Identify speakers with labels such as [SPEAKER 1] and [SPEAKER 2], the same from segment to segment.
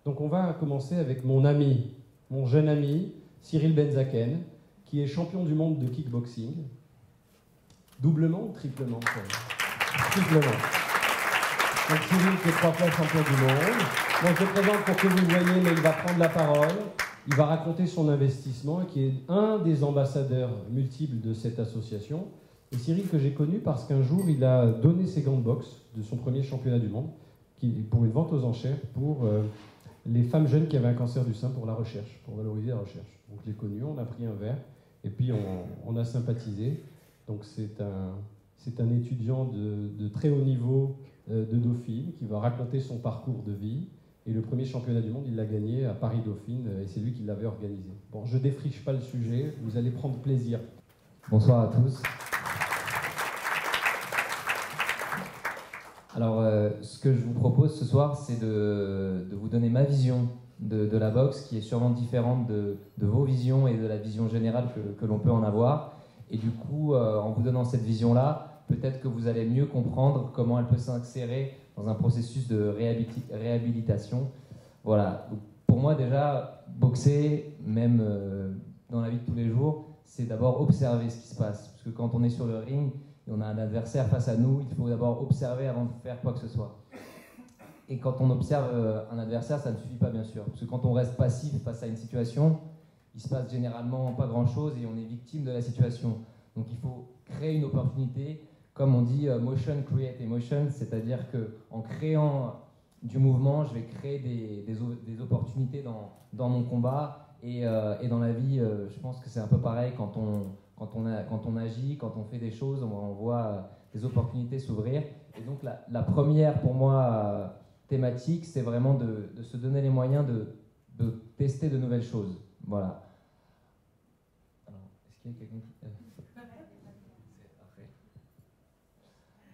[SPEAKER 1] Donc on va commencer avec mon ami, mon jeune ami, Cyril Benzaken, qui est champion du monde de kickboxing. Doublement ou triplement? Triplement. Donc Cyril qui est 3 fois champion du monde. Moi je le présente pour que vous le voyez, mais il va prendre la parole. Il va raconter son investissement, qui est un des ambassadeurs multiples de cette association. Et Cyril que j'ai connu parce qu'un jour il a donné ses gants de boxe de son premier championnat du monde pour une vente aux enchères pour les femmes jeunes qui avaient un cancer du sein pour la recherche, pour valoriser la recherche. Donc je l'ai connu, on a pris un verre et puis on a sympathisé. Donc c'est un étudiant de très haut niveau de Dauphine qui va raconter son parcours de vie. Et le premier championnat du monde, il l'a gagné à Paris-Dauphine et c'est lui qui l'avait organisé. Bon, je défriche pas le sujet, vous allez prendre plaisir.
[SPEAKER 2] Bonsoir à tous. Alors, ce que je vous propose ce soir, c'est de vous donner ma vision de la boxe, qui est sûrement différente de vos visions et de la vision générale que l'on peut en avoir. Et du coup, en vous donnant cette vision-là, peut-être que vous allez mieux comprendre comment elle peut s'insérer dans un processus de réhabilitation. Voilà. Donc, pour moi, déjà, boxer, même dans la vie de tous les jours, c'est d'abord observer ce qui se passe. Parce que quand on est sur le ring, et on a un adversaire face à nous, il faut d'abord observer avant de faire quoi que ce soit. Et quand on observe un adversaire, ça ne suffit pas, bien sûr. Parce que quand on reste passif face à une situation, il se passe généralement pas grand-chose et on est victime de la situation. Donc il faut créer une opportunité. Comme on dit, motion create emotion, c'est-à-dire qu'en créant du mouvement, je vais créer des opportunités dans mon combat et dans la vie. Je pense que c'est un peu pareil quand on agit, quand on fait des choses, on voit des opportunités s'ouvrir. Et donc la première, pour moi, thématique, c'est vraiment de se donner les moyens de tester de nouvelles choses. Voilà. Alors, est-ce qu'il y a quelqu'un qui...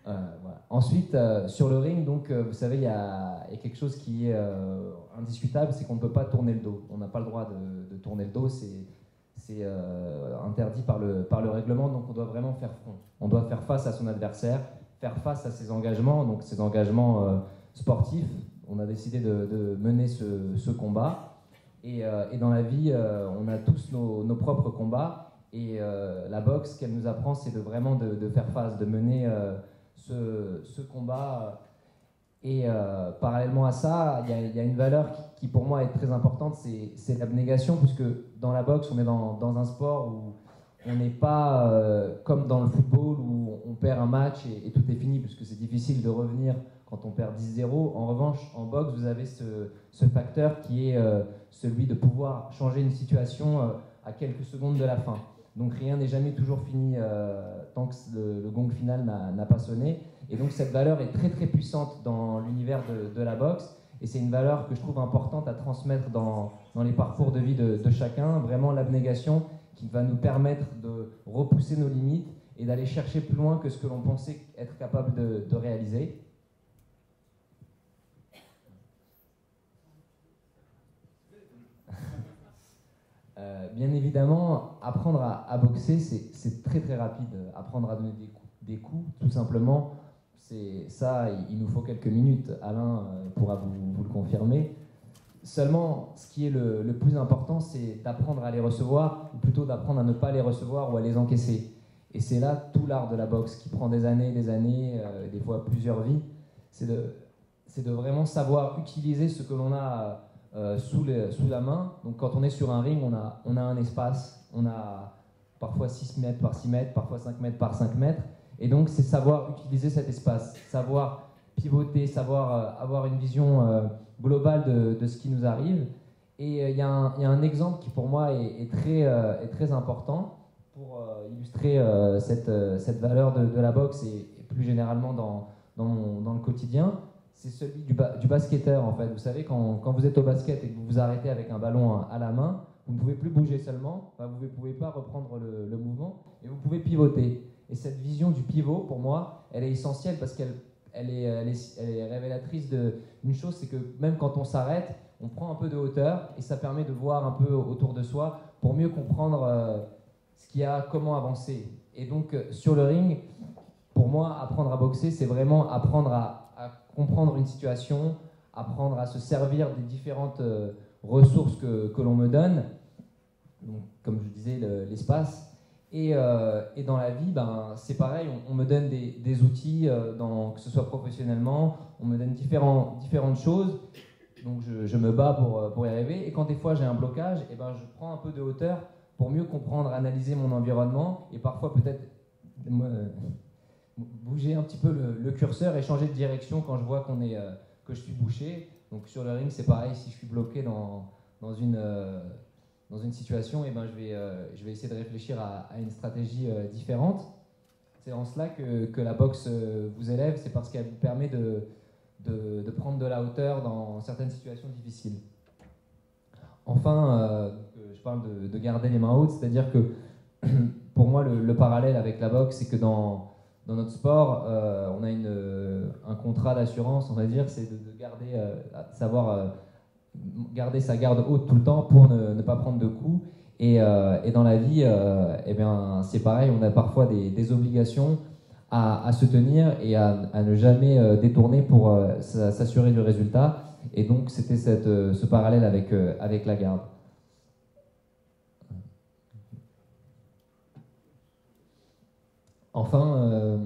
[SPEAKER 2] Voilà. Ensuite, sur le ring, donc, vous savez, il y a quelque chose qui est indiscutable, c'est qu'on ne peut pas tourner le dos. On n'a pas le droit de tourner le dos, c'est interdit par le règlement, donc on doit vraiment faire front. On doit faire face à son adversaire, faire face à ses engagements, donc ses engagements sportifs. On a décidé de mener ce combat. Et dans la vie, on a tous nos propres combats. Et la boxe, ce qu'elle nous apprend, c'est vraiment de faire face, de mener ce combat. Et parallèlement à ça, il y a une valeur qui pour moi est très importante, c'est l'abnégation, puisque dans la boxe, on est dans un sport où on n'est pas comme dans le football où on perd un match et tout est fini, puisque c'est difficile de revenir quand on perd 10-0. En revanche, en boxe, vous avez ce facteur qui est celui de pouvoir changer une situation à quelques secondes de la fin. Donc rien n'est jamais toujours fini tant que le gong final n'a pas sonné. Et donc cette valeur est très très puissante dans l'univers de la boxe. Et c'est une valeur que je trouve importante à transmettre dans les parcours de vie de chacun. Vraiment l'abnégation qui va nous permettre de repousser nos limites et d'aller chercher plus loin que ce que l'on pensait être capable de réaliser. Bien évidemment, apprendre à boxer, c'est très très rapide. Apprendre à donner des coups, tout simplement, ça, il nous faut quelques minutes. Alain pourra vous le confirmer. Seulement, ce qui est le plus important, c'est d'apprendre à les recevoir, ou plutôt d'apprendre à ne pas les recevoir ou à les encaisser. Et c'est là tout l'art de la boxe, qui prend des années, des fois plusieurs vies. C'est de vraiment savoir utiliser ce que l'on a sous la main. Donc quand on est sur un ring, on a un espace, on a parfois 6 mètres par 6 mètres, parfois 5 mètres par 5 mètres. Et donc c'est savoir utiliser cet espace, savoir pivoter, savoir avoir une vision globale de ce qui nous arrive. Et il y a un exemple qui pour moi est très important pour illustrer cette valeur de la boxe et plus généralement dans le quotidien. C'est celui du basketteur, en fait. Vous savez, quand vous êtes au basket et que vous vous arrêtez avec un ballon à la main, vous ne pouvez plus bouger seulement, vous ne pouvez pas reprendre le mouvement, et vous pouvez pivoter. Et cette vision du pivot, pour moi, elle est essentielle parce qu'elle est révélatrice d'une chose, c'est que même quand on s'arrête, on prend un peu de hauteur, et ça permet de voir un peu autour de soi pour mieux comprendre ce qu'il y a, comment avancer. Et donc, sur le ring, pour moi, apprendre à boxer, c'est vraiment apprendre à comprendre une situation, apprendre à se servir des différentes ressources que l'on me donne. Donc, comme je disais, l'espace. Et dans la vie, c'est pareil, on me donne des outils, que ce soit professionnellement, on me donne différentes choses. Donc je me bats pour y arriver. Et quand des fois j'ai un blocage, je prends un peu de hauteur pour mieux comprendre, analyser mon environnement et parfois peut-être bouger un petit peu le curseur et changer de direction quand je vois que je suis bouché. Donc sur le ring, c'est pareil, si je suis bloqué dans une situation, je vais essayer de réfléchir à une stratégie différente. C'est en cela que la boxe vous élève, c'est parce qu'elle vous permet de prendre de la hauteur dans certaines situations difficiles. Enfin, je parle de garder les mains hautes, c'est-à-dire que pour moi, le parallèle avec la boxe, c'est que dans notre sport, on a un contrat d'assurance, on va dire, c'est de garder, savoir garder sa garde haute tout le temps pour ne pas prendre de coups. Et dans la vie, c'est pareil, on a parfois des obligations à se tenir et à ne jamais détourner pour s'assurer du résultat. Et donc, c'était ce parallèle avec la garde. Enfin,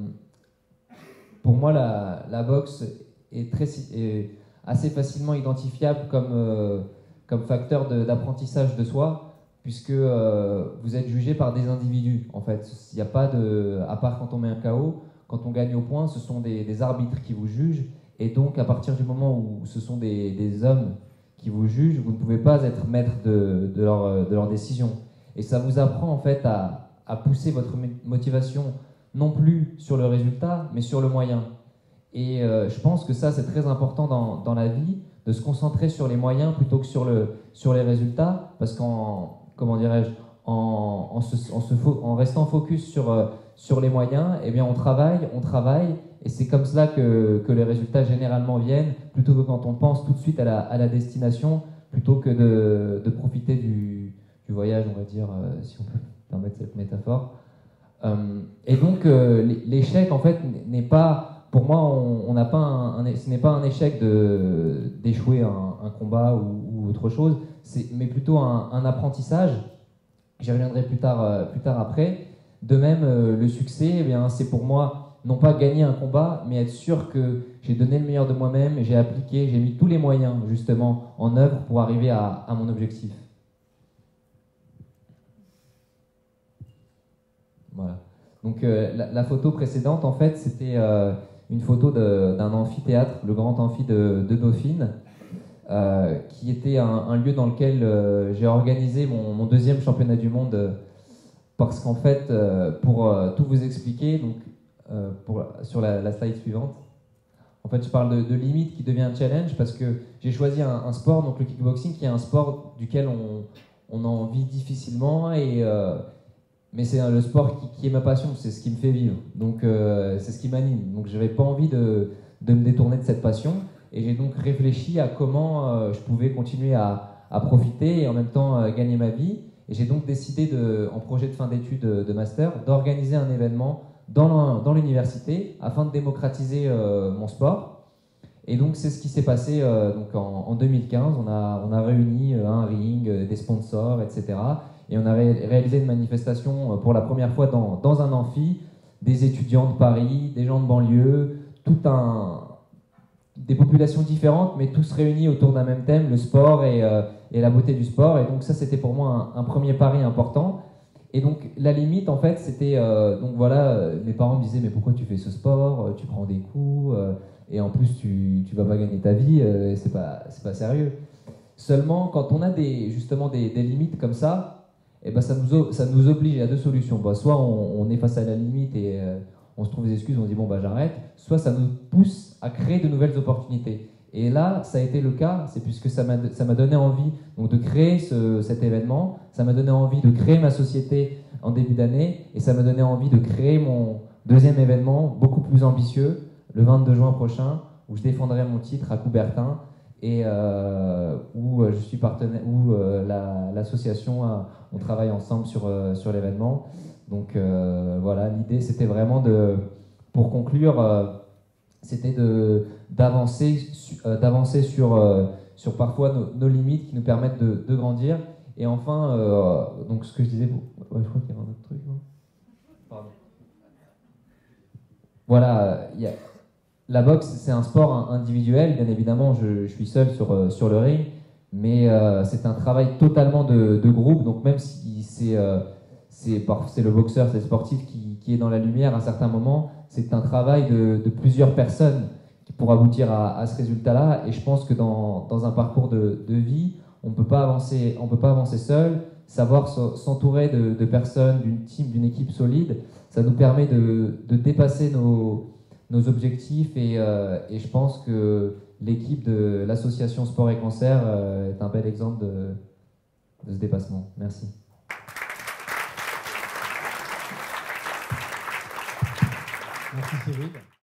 [SPEAKER 2] pour moi, la boxe est assez facilement identifiable comme facteur d'apprentissage de soi, puisque vous êtes jugé par des individus. En fait, il n'y a pas à part quand on met un KO, quand on gagne au point, ce sont des arbitres qui vous jugent. Et donc, à partir du moment où ce sont des hommes qui vous jugent, vous ne pouvez pas être maître de leur décision. Et ça vous apprend en fait à pousser votre motivation non plus sur le résultat, mais sur le moyen. Et je pense que ça, c'est très important dans la vie, de se concentrer sur les moyens plutôt que sur les résultats, parce en restant focus sur les moyens, on travaille, et c'est comme cela que les résultats généralement viennent, plutôt que quand on pense tout de suite à la destination, plutôt que de profiter du voyage, on va dire, si on peut permettre cette métaphore. Et donc, l'échec, en fait, n'est pas, pour moi, ce n'est pas un échec d'échouer un combat ou autre chose, mais plutôt un apprentissage. J'y reviendrai plus tard après. De même, le succès, c'est pour moi, non pas gagner un combat, mais être sûr que j'ai donné le meilleur de moi-même, j'ai appliqué, j'ai mis tous les moyens, justement, en œuvre pour arriver à mon objectif. Voilà. Donc la photo précédente, en fait, c'était une photo d'un amphithéâtre, le grand amphi de Dauphine, qui était un lieu dans lequel j'ai organisé mon deuxième championnat du monde, parce qu'en fait, pour tout vous expliquer, donc, sur la slide suivante, en fait, je parle de limite qui devient un challenge, parce que j'ai choisi un sport, donc le kickboxing, qui est un sport duquel on en vit difficilement, mais c'est le sport qui est ma passion, c'est ce qui me fait vivre, donc c'est ce qui m'anime. Donc je n'avais pas envie de me détourner de cette passion, et j'ai donc réfléchi à comment je pouvais continuer à profiter et en même temps gagner ma vie. Et j'ai donc décidé, en projet de fin d'études de master, d'organiser un événement dans l'université afin de démocratiser mon sport. Et donc c'est ce qui s'est passé donc en 2015. On a réuni un ring, des sponsors, etc. Et on a réalisé une manifestation pour la première fois dans un amphi, des étudiants de Paris, des gens de banlieue, des populations différentes, mais tous réunis autour d'un même thème, le sport et la beauté du sport. Et donc ça, c'était pour moi un premier pari important. Et donc la limite, en fait, c'était... donc voilà, mes parents me disaient, mais pourquoi tu fais ce sport? Tu prends des coups, et en plus, tu vas pas gagner ta vie, c'est pas sérieux. Seulement, quand on a justement des limites comme ça, ça nous oblige à deux solutions. Soit on est face à la limite et on se trouve des excuses, on se dit j'arrête, soit ça nous pousse à créer de nouvelles opportunités. Et là, ça a été le cas, c'est puisque ça m'a donné envie donc, de créer cet événement, ça m'a donné envie de créer ma société en début d'année, et ça m'a donné envie de créer mon deuxième événement, beaucoup plus ambitieux, le 22 juin prochain, où je défendrai mon titre à Coubertin, et où je suis partenaire, où l'association, on travaille ensemble sur l'événement. Donc voilà, l'idée c'était vraiment pour conclure, c'était de d'avancer sur parfois nos limites qui nous permettent de grandir. Et enfin, donc ce que je disais, ouais, je crois qu'il y avait un autre truc, non ? Pardon. Voilà, la boxe, c'est un sport individuel. Bien évidemment, je suis seul sur le ring, mais c'est un travail totalement de groupe. Donc même si c'est le boxeur, c'est le sportif qui est dans la lumière à un certain moment, c'est un travail de plusieurs personnes pour aboutir à ce résultat-là. Et je pense que dans un parcours de vie, on ne peut pas avancer seul. Savoir s'entourer de personnes, d'une équipe solide, ça nous permet de dépasser nos objectifs. Et je pense que l'équipe de l'association Sport et Cancer est un bel exemple de ce dépassement. Merci.
[SPEAKER 1] Merci Cyril.